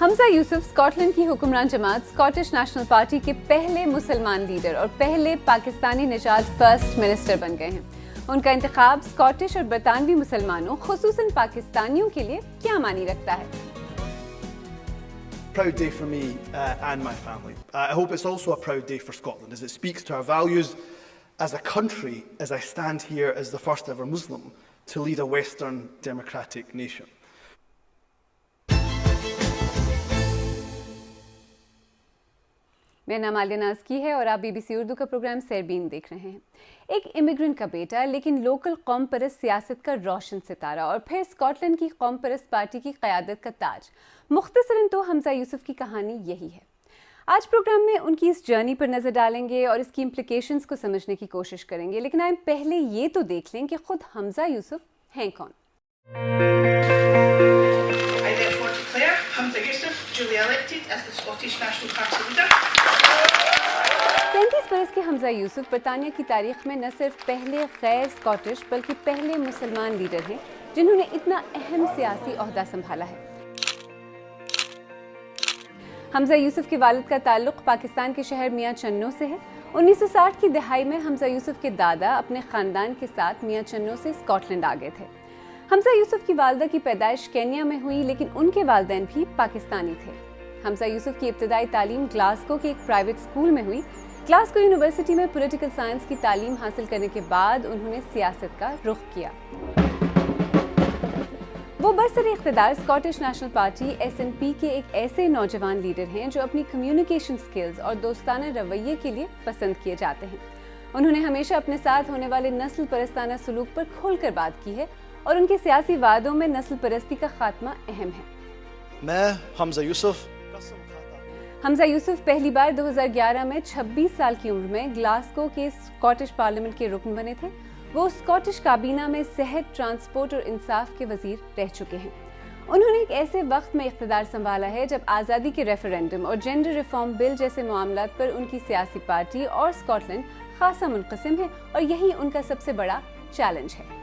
حمزہ یوسف Scott land کی حکمران جماعت اسکاٹش نیشنل پارٹی کے پہلے مسلمان لیڈر اور پہلے پاکستانی نژاد فرسٹ منسٹر بن گئے ہیں۔ ان کا انتخاب اسکاٹش اور برطانوی مسلمانوں خصوصاً پاکستانیوں کے لیے کیا معنی رکھتا ہے؟ Proud day for me and my family. I hope it's also a proud day for Scotland as it speaks to our values as a country as I stand here as the first ever Muslim to lead a Western democratic nation. میرا نام عالیہ نازکی ہے اور آپ be B C Urdu کا programme سیربین دیکھ رہے ہیں۔ ایک امیگرنٹ کا بیٹا لیکن لوکل قوم پرست سیاست کا روشن ستارہ اور پھر اسکاٹ لینڈ کی قوم پرست پارٹی کی قیادت کا تاج، مختصراً تو حمزہ یوسف کی کہانی یہی ہے۔ آج پروگرام میں ان کی اس جرنی پر نظر ڈالیں گے اور اس کی امپلیکیشنز کو سمجھنے کی کوشش کریں گے، لیکن آئیں پہلے یہ تو دیکھ لیں کہ خود حمزہ یوسف ہیں کون۔ I therefore declare Hamza Yusuf duly elected as the Scottish National Party leader. 37 برس کے حمزہ یوسف برطانیہ کی تاریخ میں نہ صرف پہلے غیر اسکاٹش بلکہ پہلے مسلمان لیڈر ہیں جنہوں نے اتنا اہم سیاسی عہدہ سنبھالا ہے۔ حمزہ یوسف کے والد کا تعلق پاکستان کے شہر میاں چنو سے ہے۔ 1960 کی دہائی میں حمزہ یوسف کے دادا اپنے خاندان کے ساتھ میاں چنو سے اسکاٹ لینڈ آ گئے تھے۔ حمزہ یوسف کی والدہ کی پیدائش کینیا میں ہوئی لیکن ان کے والدین بھی پاکستانی تھے۔ حمزہ یوسف کی ابتدائی تعلیم گلاسگو کے ایک پرائیویٹ اسکول میں ہوئی۔ گلاسگو یونیورسٹی میں پولیٹیکل سائنس کی تعلیم حاصل کرنے کے بعد انہوں نے سیاست کا رخ کیا۔ وہ برسر اقتدار اسکاٹش نیشنل پارٹی SNP کے ایک ایسے نوجوان لیڈر ہیں جو اپنی کمیونیکیشن سکلز اور دوستانہ رویے کے لیے پسند کیے جاتے ہیں۔ انہوں نے ہمیشہ اپنے ساتھ ہونے والے نسل پرستانہ سلوک پر کھل کر بات کی ہے اور ان کے سیاسی وعدوں میں نسل پرستی کا خاتمہ اہم ہے۔ میں حمزہ یوسف پہلی بار 2011 میں 26 سال کی عمر میں گلاسگو کے اسکاٹش پارلیمنٹ کے رکن بنے تھے۔ وہ اسکاٹش کابینہ میں صحت، ٹرانسپورٹ اور انصاف کے وزیر رہ چکے ہیں۔ انہوں نے ایک ایسے وقت میں اقتدار سنبھالا ہے جب آزادی کے ریفرینڈم اور جینڈر ریفارم بل جیسے معاملات پر ان کی سیاسی پارٹی اور اسکاٹ لینڈ خاصا منقسم ہے اور یہی ان کا سب سے بڑا چیلنج ہے۔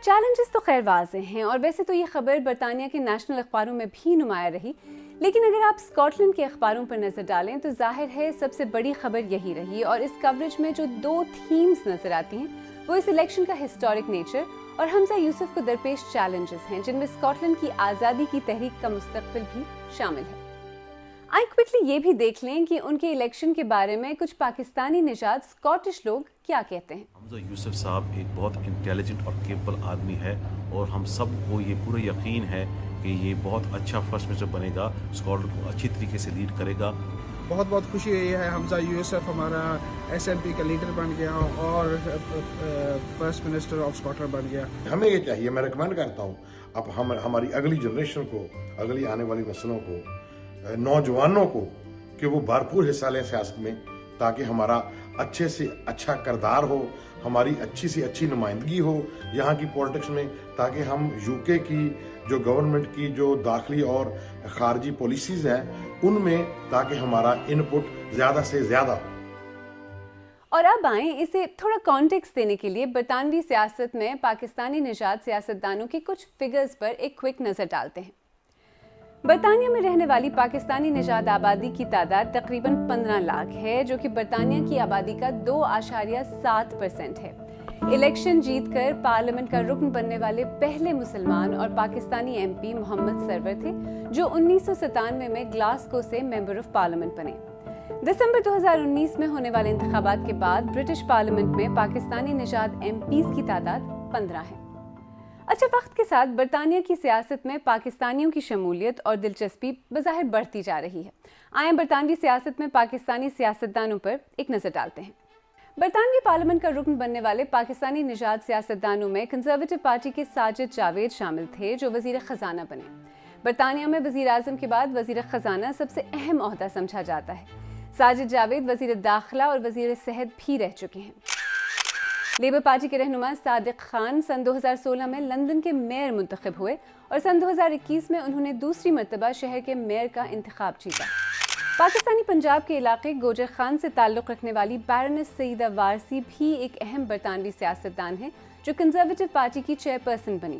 چیلنجز تو خیر واضح ہیں اور ویسے تو یہ خبر برطانیہ کے نیشنل اخباروں میں بھی نمایاں رہی، لیکن اگر آپ اسکاٹ لینڈ کے اخباروں پر نظر ڈالیں تو ظاہر ہے سب سے بڑی خبر یہی رہی، اور اس کوریج میں جو دو تھیمز نظر آتی ہیں وہ اس الیکشن کا ہسٹورک نیچر اور حمزہ یوسف کو درپیش چیلنجز ہیں جن میں اسکاٹ لینڈ کی آزادی کی تحریک کا مستقبل بھی شامل ہے۔ آئیں کوئکلی یہ بھی دیکھ لیں کہ ان کے الیکشن کے بارے میں کچھ پاکستانی نژاد اسکاٹش لوگ کیا کہتے ہیں۔ حمزہ یوسف صاحب ایک بہت انٹیلیجنٹ اور کیپبل آدمی ہے اور ہم سب کو یہ پورا یقین ہے کہ یہ بہت اچھا فرسٹ منسٹر بنے گا، اسکاٹ لینڈ کو اچھی طریقے سے لیڈ کرے گا۔ بہت بہت خوشی ہوئی ہے، حمزہ یوسف ہمارا SNP کا لیڈر بن گیا اور first minister of Scotland بن گیا۔ ہمیں یہ چاہیے، میں ریکمینڈ کرتا ہوں اب ہماری اگلی جنریشن کو، اگلی آنے والی نسلوں کو، نوجوانوں کو کہ وہ بھرپور حصہ لیں سیاست میں تاکہ ہمارا اچھے سے اچھا کردار ہو، ہماری اچھی سے اچھی نمائندگی ہو یہاں کی پولیٹکس میں، تاکہ ہم UK کی جو گورنمنٹ کی جو داخلی اور خارجی پالیسیز ہیں ان میں تاکہ ہمارا ان پٹ زیادہ سے زیادہ۔ اور اب آئیں اسے تھوڑا کانٹیکسٹ دینے کے لیے برطانوی سیاست میں پاکستانی نژاد سیاستدانوں کی کچھ فگرز پر ایک کوئک نظر ڈالتے ہیں۔ برطانیہ میں رہنے والی پاکستانی نژاد آبادی کی تعداد تقریباً 15 لاکھ ہے، جو کہ برطانیہ کی آبادی کا 2.7% ہے۔ الیکشن جیت کر پارلیمنٹ کا رکن بننے والے پہلے مسلمان اور پاکستانی MP محمد سرور تھے، جو 1997 میں گلاسگو سے ممبر آف پارلیمنٹ بنے۔ دسمبر 2019 میں ہونے والے انتخابات کے بعد برٹش پارلیمنٹ میں پاکستانی نژاد MPs کی تعداد 15 ہے۔ اچھا، وقت کے ساتھ برطانیہ کی سیاست میں پاکستانیوں کی شمولیت اور دلچسپی بظاہر بڑھتی جا رہی ہے۔ آئیں برطانوی سیاست میں پاکستانی سیاستدانوں پر ایک نظر ڈالتے ہیں۔ برطانوی پارلیمنٹ کا رکن بننے والے پاکستانی نژاد سیاستدانوں میں کنزرویٹو پارٹی کے ساجد جاوید شامل تھے، جو وزیر خزانہ بنے۔ برطانیہ میں وزیر اعظم کے بعد وزیر خزانہ سب سے اہم عہدہ سمجھا جاتا ہے۔ ساجد جاوید وزیر داخلہ اور وزیر صحت بھی رہ چکے ہیں۔ لیبر پارٹی کے رہنما صادق خان سن 2016 میں لندن کے میئر منتخب ہوئے اور سن 2021 میں انہوں نے دوسری مرتبہ شہر کے میئر کا انتخاب جیتا۔ پاکستانی پنجاب کے علاقے گوجر خان سے تعلق رکھنے والی بیرونس سعیدہ وارسی بھی ایک اہم برطانوی سیاستدان ہیں جو کنزرویٹو پارٹی کی چیئرپرسن بنی۔